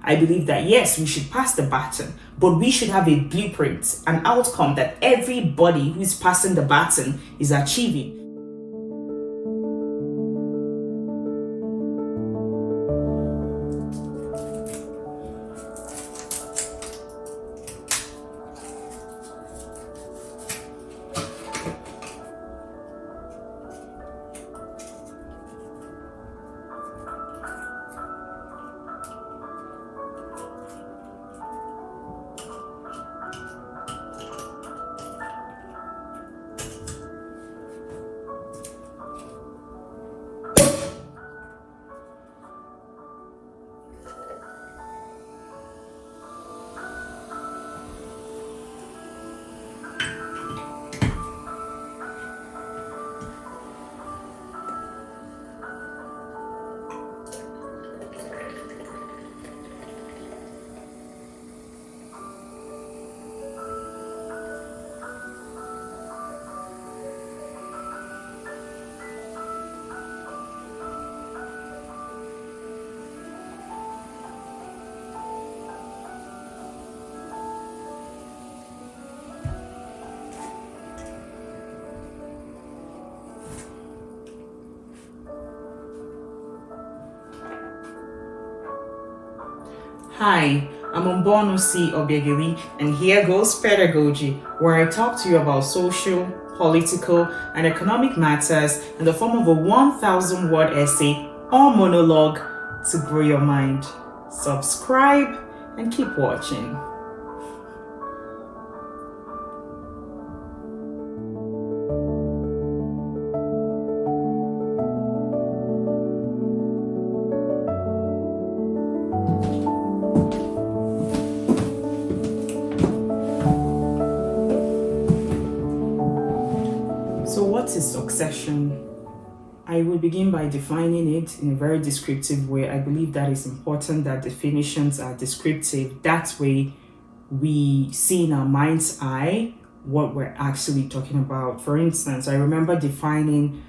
I believe that yes, we should pass the baton, but we should have a blueprint, an outcome that everybody who is passing the baton is achieving. Hi, I'm Mbonu C, Obiageli, and here goes pedagogy, where I talk to you about social, political, and economic matters in the form of a 1,000-word essay or monologue to grow your mind. Subscribe and keep watching. So what is succession? I will begin by defining it in a very descriptive way. I believe that it's important that definitions are descriptive. That way we see in our mind's eye what we're actually talking about. For instance, I remember defining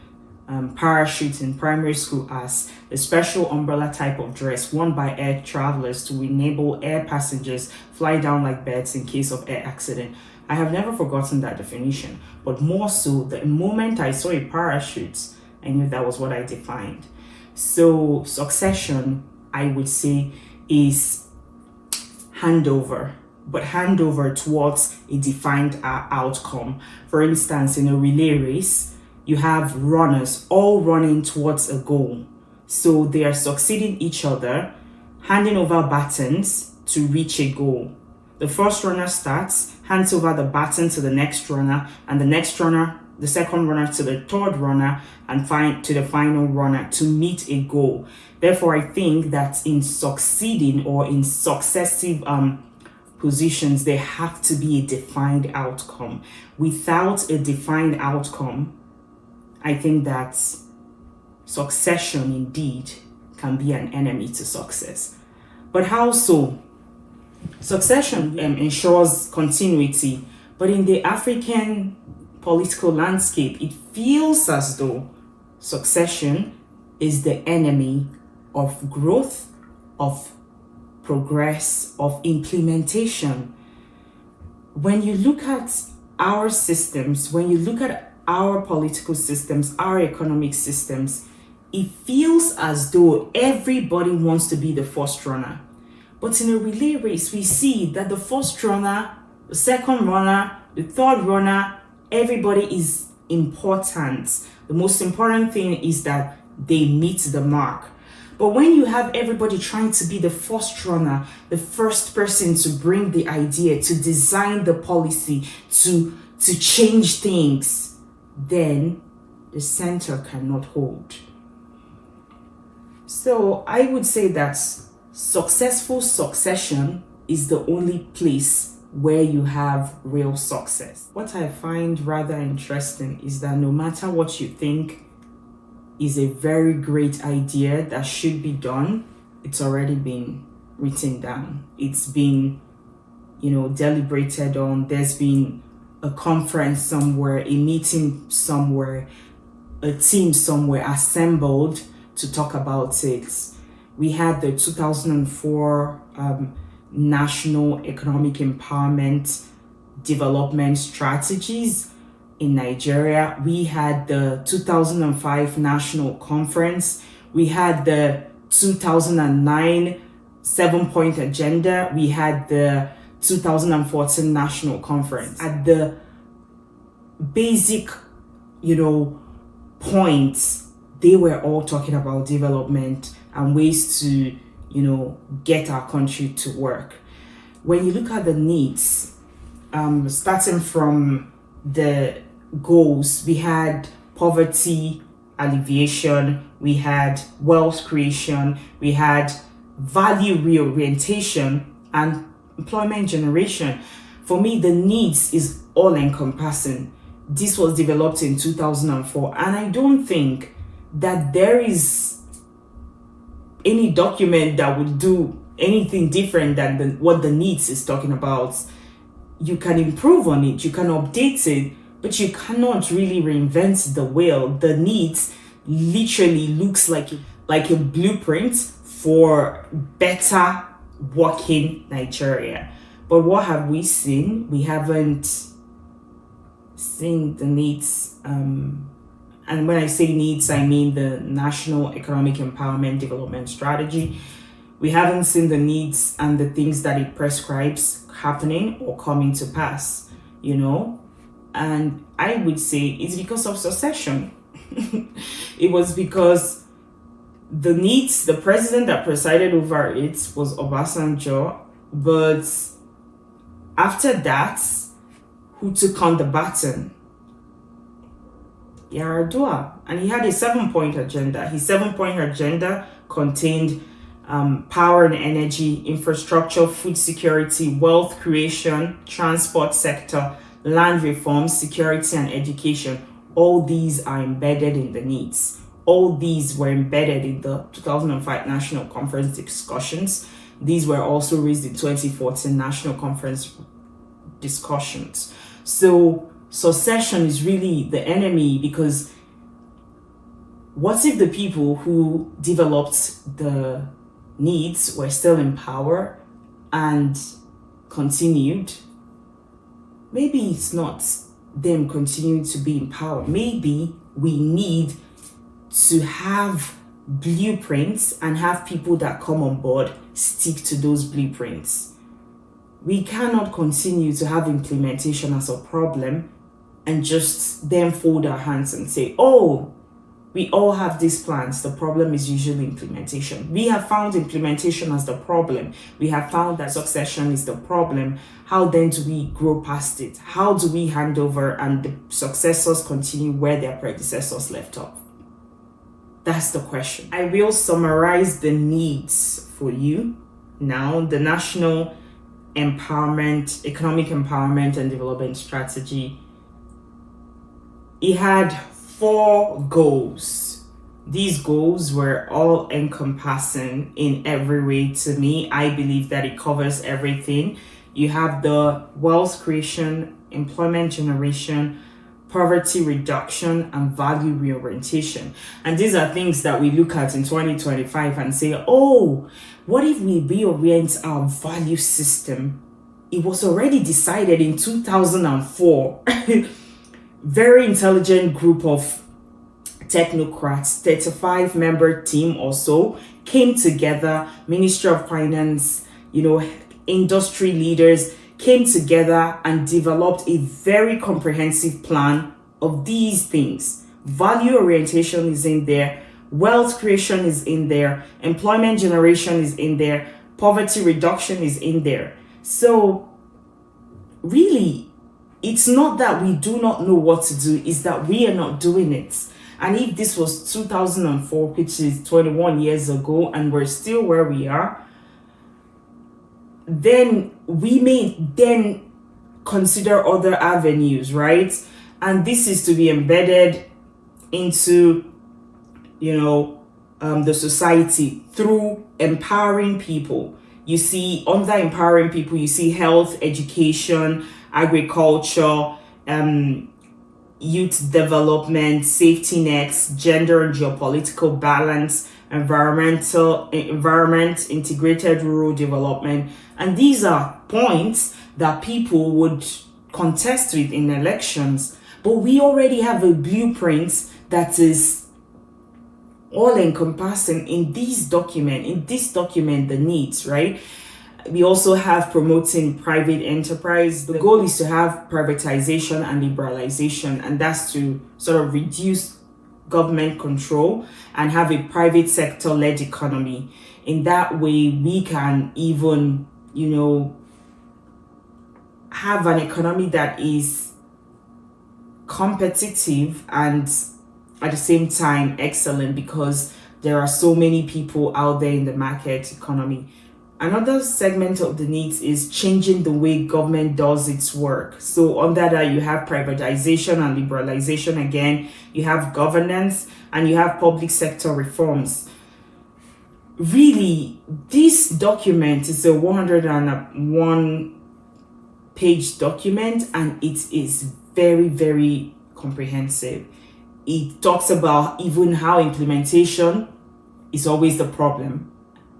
parachute in primary school as a special umbrella type of dress worn by air travelers to enable air passengers fly down like birds in case of air accident. I have never forgotten that definition, but more so the moment I saw a parachute, I knew that was what I defined. So succession, I would say, is handover, but handover towards a defined outcome. For instance, in a relay race, you have runners all running towards a goal. So they are succeeding each other, handing over batons to reach a goal. The first runner starts, hands over the baton to the next runner, and the next runner, the second runner to the third runner, and to the final runner to meet a goal. Therefore, I think that in succeeding or in successive positions, there have to be a defined outcome. Without a defined outcome, I think that succession indeed can be an enemy to success. But how so? Succession ensures continuity, but in the African political landscape, it feels as though succession is the enemy of growth, of progress, of implementation. When you look at our systems, when you look at our political systems, our economic systems, it feels as though everybody wants to be the first runner. But in a relay race, we see that the first runner, the second runner, the third runner, everybody is important. The most important thing is that they meet the mark. But when you have everybody trying to be the first runner, the first person to bring the idea, to design the policy, to change things, then the center cannot hold. So I would say that successful succession is the only place where you have real success. What I find rather interesting is that no matter what you think is a very great idea that should be done, it's already been written down. It's been, deliberated on. There's been a conference somewhere, a meeting somewhere, a team somewhere assembled to talk about it. We had the 2004 National Economic Empowerment Development Strategies in Nigeria. We had the 2005 National Conference. We had the 2009 7-point agenda. We had the 2014 National Conference. At the basic, points, they were all talking about development and ways to, get our country to work. When you look at the needs, starting from the goals, we had poverty alleviation, we had wealth creation, we had value reorientation, and employment generation. For me, the needs is all encompassing. This was developed in 2004, and I don't think that there is any document that would do anything different than what the needs is talking about. You can improve on it, you can update it, but you cannot really reinvent the wheel. The needs literally looks like a blueprint for better working Nigeria. But what have we seen? We haven't seen the needs. And when I say needs, I mean the National Economic Empowerment Development Strategy. We haven't seen the needs and the things that it prescribes happening or coming to pass, And I would say it's because of succession. It was because the needs, the president that presided over it was Obasanjo, but after that, who took on the baton? Yaradua. And he had a 7-point agenda. His 7-point agenda contained power and energy, infrastructure, food security, wealth creation, transport sector, land reform, security, and education. All these are embedded in the needs. All these were embedded in the 2005 National Conference discussions. These were also raised in 2014 National Conference discussions. So succession is really the enemy, because what if the people who developed the needs were still in power and continued? Maybe it's not them continuing to be in power. Maybe we need to have blueprints and have people that come on board stick to those blueprints. We cannot continue to have implementation as a problem and just then fold our hands and say, oh, we all have these plans. The problem is usually implementation. We have found implementation as the problem. We have found that succession is the problem. How then do we grow past it? How do we hand over and the successors continue where their predecessors left off? That's the question. I will summarize the needs for you now. The National Economic Empowerment and Development Strategy. It had 4 goals. These goals were all encompassing in every way. To me, I believe that it covers everything. You have the wealth creation, employment generation, poverty reduction, and value reorientation. And these are things that we look at in 2025 and say, oh, what if we reorient our value system? It was already decided in 2004. Very intelligent group of technocrats, 35-member team or so, came together. Ministry of Finance, industry leaders came together and developed a very comprehensive plan of these things. Value orientation is in there, wealth creation is in there, employment generation is in there, poverty reduction is in there. So really, it's not that we do not know what to do, it's that we are not doing it. And if this was 2004, which is 21 years ago, and we're still where we are, then we may then consider other avenues, right? And this is to be embedded into, the society through empowering people. You see, under empowering people, you see health, education, agriculture, youth development, safety nets, gender and geopolitical balance, environment, integrated rural development. And these are points that people would contest with in elections. But we already have a blueprint that is all encompassing in this document, the needs, right? We also have promoting private enterprise. The goal is to have privatization and liberalization, and that's to sort of reduce government control and have a private sector led economy. In that way, we can even, have an economy that is competitive and at the same time excellent, because there are so many people out there in the market economy. Another segment of the needs is changing the way government does its work. So under that, you have privatization and liberalization again, you have governance, and you have public sector reforms. Really, this document is a 101 page document, and it is very, very comprehensive. It talks about even how implementation is always the problem,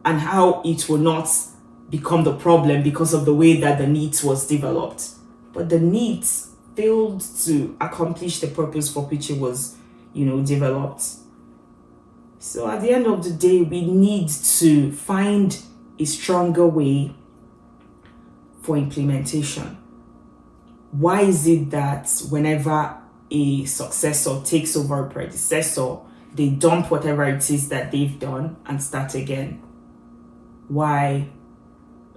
and how it will not become the problem because of the way that the needs was developed. But the needs failed to accomplish the purpose for which it was, developed. So at the end of the day, we need to find a stronger way for implementation. Why is it that whenever a successor takes over a predecessor, they dump whatever it is that they've done and start again? Why,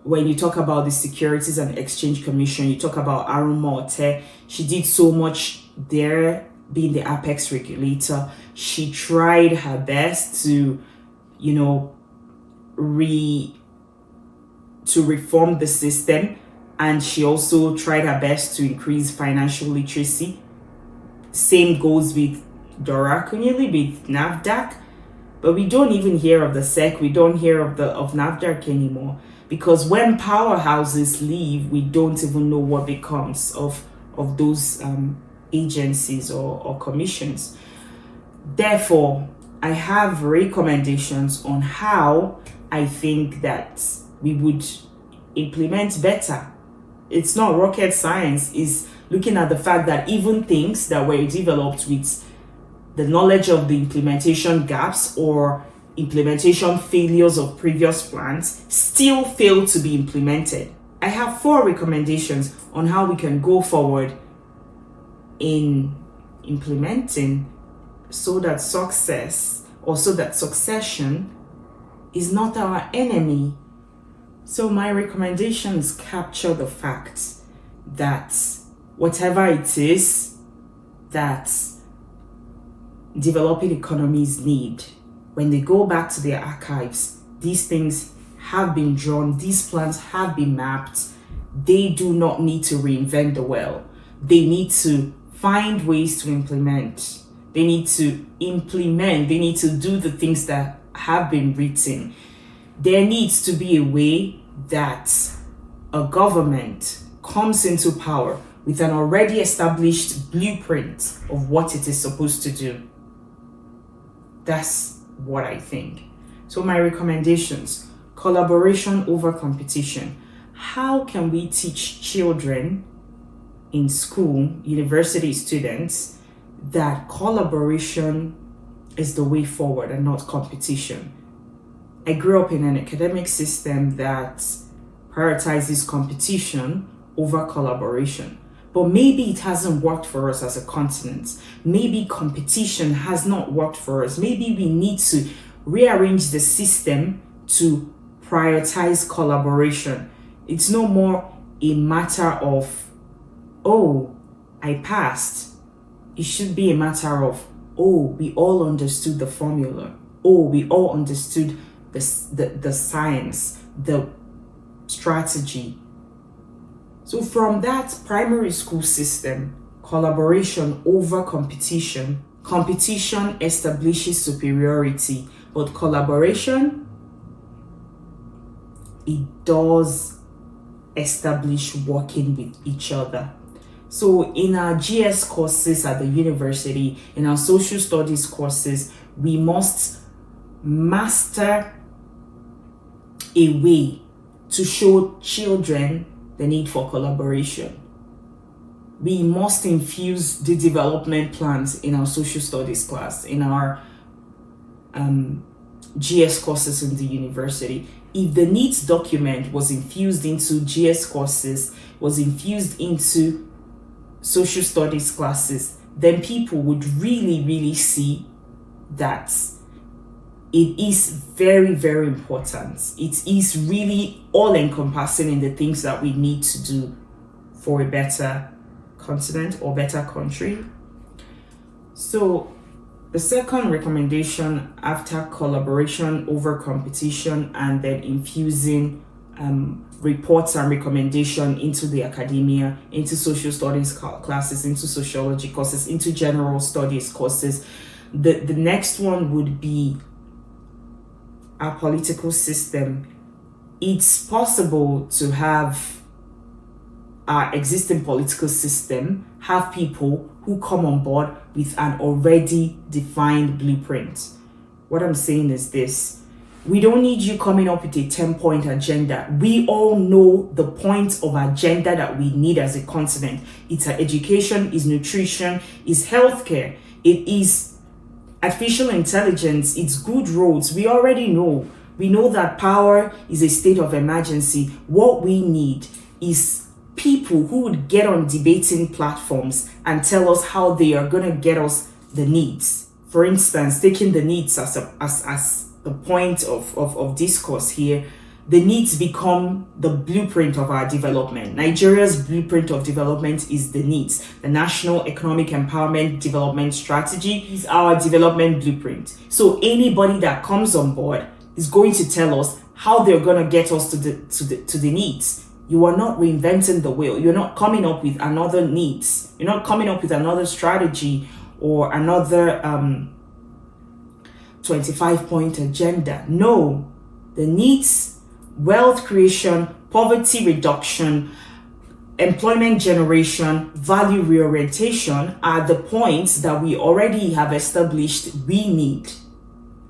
when you talk about the Securities and Exchange Commission, you talk about Arunmo Ote, she did so much there, being the apex regulator. She tried her best to, reform the system, and she also tried her best to increase financial literacy. Same goes with Dora Akunyili, with NAFDAC. But we don't even hear of the SEC. We don't hear of NAFDAC anymore, because when powerhouses leave, we don't even know what becomes of those agencies or commissions. Therefore, I have recommendations on how I think that we would implement better. It's not rocket science. It's looking at the fact that even things that were developed with the knowledge of the implementation gaps or implementation failures of previous plans still fail to be implemented. I have 4 recommendations on how we can go forward in implementing so that succession is not our enemy. So my recommendations capture the fact that whatever it is that developing economies need, when they go back to their archives, these things have been drawn, these plans have been mapped. They do not need to reinvent the wheel. They need to find ways to implement. They need to do the things that have been written. There needs to be a way that a government comes into power with an already established blueprint of what it is supposed to do. That's what I think. So my recommendations: collaboration over competition. How can we teach children in school, university students, that collaboration is the way forward and not competition? I grew up in an academic system that prioritizes competition over collaboration. But maybe it hasn't worked for us as a continent. Maybe competition has not worked for us. Maybe we need to rearrange the system to prioritize collaboration. It's no more a matter of, oh, I passed. It should be a matter of, oh, we all understood the formula. Oh, we all understood the science, the strategy. So from that primary school system, collaboration over competition, competition establishes superiority, but collaboration, it does establish working with each other. So in our GS courses at the university, in our social studies courses, we must master a way to show children the need for collaboration. We must infuse the development plans in our social studies class, in our GS courses in the university. If the needs document was infused into GS courses, was infused into social studies classes, then people would really see that it is very, very important. It is really all encompassing in the things that we need to do for a better continent or better country. So the second recommendation, after collaboration over competition and then infusing reports and recommendation into the academia, into social studies classes, into sociology courses, into general studies courses, the next one would be our political system. It's possible to have our existing political system have people who come on board with an already defined blueprint. What I'm saying is this: we don't need you coming up with a 10-point agenda. We all know the points of agenda that we need as a continent. It's education, it's nutrition, it's healthcare, it is artificial intelligence, it's good roads. We already know. We know that power is a state of emergency. What we need is people who would get on debating platforms and tell us how they are going to get us the needs. For instance, taking the needs as the point of discourse here, the needs become the blueprint of our development. Nigeria's blueprint of development is the needs. The National Economic Empowerment Development Strategy is our development blueprint. So anybody that comes on board is going to tell us how they're going to get us to the needs. You are not reinventing the wheel. You're not coming up with another needs. You're not coming up with another strategy or another 25-point agenda. No, the needs, wealth creation, poverty reduction, employment generation, value reorientation are the points that we already have established we need.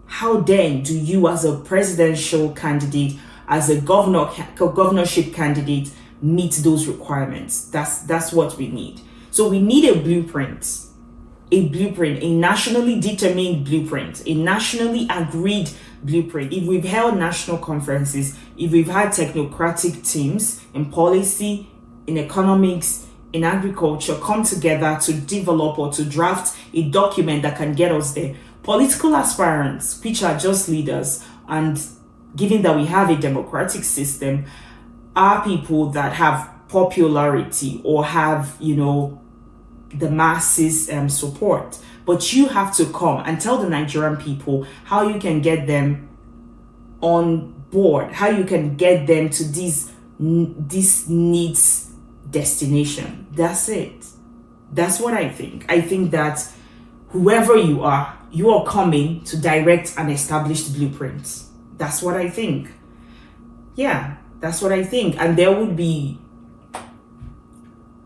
How then do you, as a presidential candidate, as a governorship candidate, meet those requirements? That's what we need. So we need a blueprint, a nationally determined blueprint, a nationally agreed blueprint. If we've held national conferences, if we've had technocratic teams in policy, in economics, in agriculture come together to develop or to draft a document that can get us there, political aspirants, which are just leaders, and given that we have a democratic system, are people that have popularity or have, the masses support. But you have to come and tell the Nigerian people how you can get them on board, how you can get them to this needs destination. That's it. That's what I think. I think that whoever you are coming to direct an established blueprint. That's what I think. Yeah, that's what I think. And there would be,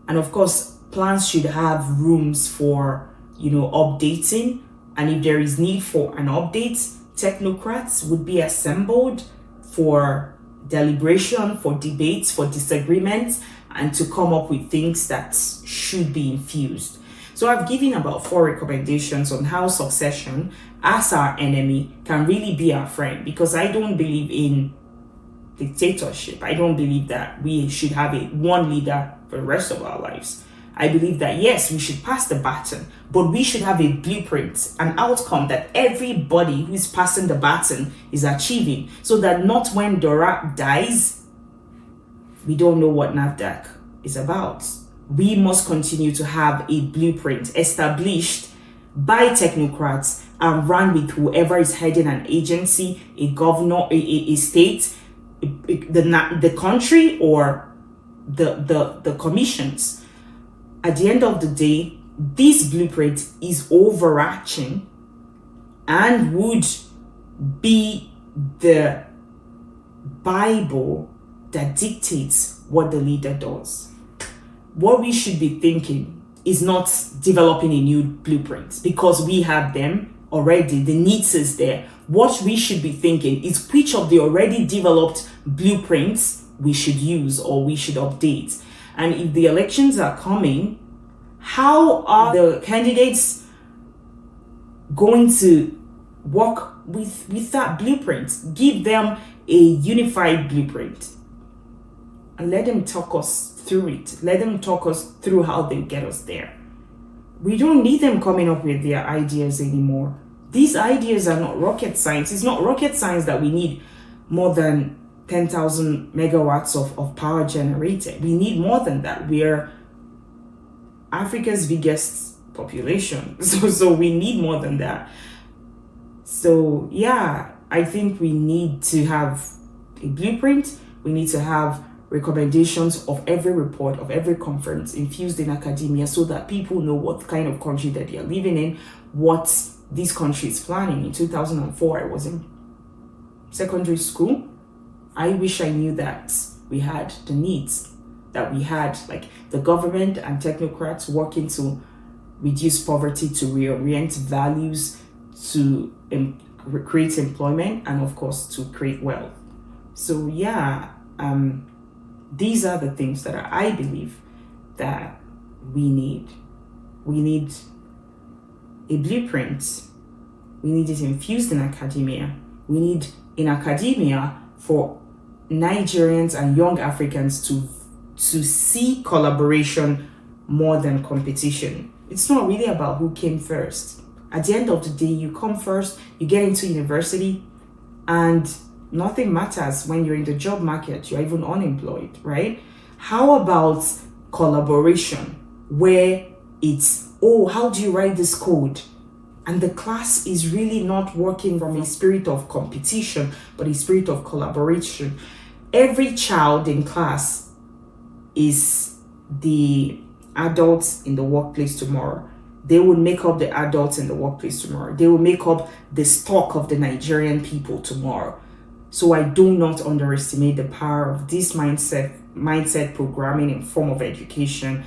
and of course, plans should have rooms for, updating. And if there is need for an update, technocrats would be assembled for deliberation, for debates, for disagreements, and to come up with things that should be infused. So I've given about 4 recommendations on how succession as our enemy can really be our friend, because I don't believe in dictatorship. I don't believe that we should have one leader for the rest of our lives. I believe that yes, we should pass the baton, but we should have a blueprint, an outcome that everybody who is passing the baton is achieving, so that not when Dora dies, we don't know what NAFDAC is about. We must continue to have a blueprint established by technocrats and run with whoever is heading an agency, a governor, a state, the country, or the commissions. At the end of the day, this blueprint is overarching and would be the Bible that dictates what the leader does. What we should be thinking is not developing a new blueprint, because we have them already. The needs is there. What we should be thinking is which of the already developed blueprints we should use or we should update. And if the elections are coming, how are the candidates going to work with that blueprint? Give them a unified blueprint and let them talk us through it. Let them talk us through how they get us there. We don't need them coming up with their ideas anymore. These ideas are not rocket science. It's not rocket science that we need more than 10,000 megawatts of power generated. We need more than that. We are Africa's biggest population. So we need more than that. So yeah, I think we need to have a blueprint. We need to have recommendations of every report, of every conference infused in academia so that people know what kind of country that they are living in, what this country is planning. In 2004, I was in secondary school. I wish I knew that we had the needs, that we had like the government and technocrats working to reduce poverty, to reorient values, to create employment, and of course to create wealth. So yeah, these are the things that I believe that we need. We need a blueprint. We need it infused in academia. We need in academia for Nigerians and young Africans to see collaboration more than competition. It's not really about who came first. At the end of the day, you come first, you get into university, and nothing matters when you're in the job market, you're even unemployed, right? How about collaboration where it's, oh, how do you write this code? And the class is really not working from a spirit of competition, but a spirit of collaboration. Every child in class is the adults in the workplace tomorrow. They will make up the adults in the workplace tomorrow. They will make up the stock of the Nigerian people tomorrow. So I do not underestimate the power of this mindset programming in form of education.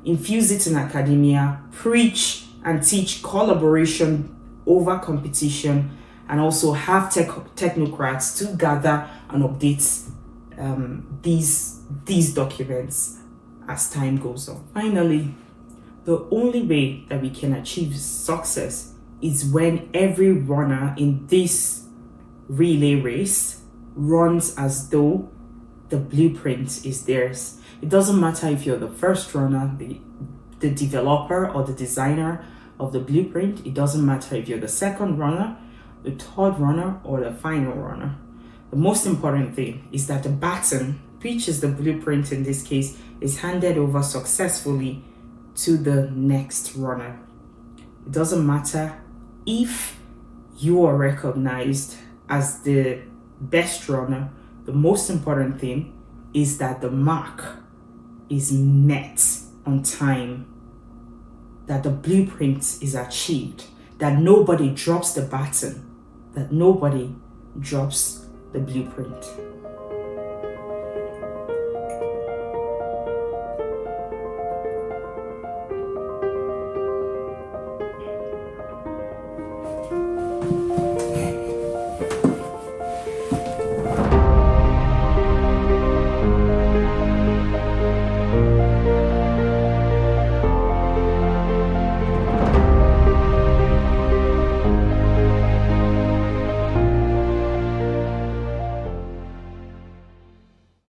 Infuse it in academia, preach and teach collaboration over competition, and also have technocrats to gather and update these documents as time goes on. Finally, the only way that we can achieve success is when every runner in this relay race runs as though the blueprint is theirs. It doesn't matter if you're the first runner, the developer or the designer of the blueprint. It doesn't matter if you're the second runner, the third runner, or the final runner. The most important thing is that the baton, which is the blueprint in this case, is handed over successfully to the next runner. It doesn't matter if you are recognized as the best runner. The most important thing is that the mark is met on time, that the blueprint is achieved, that nobody drops the baton, that nobody drops the blueprint.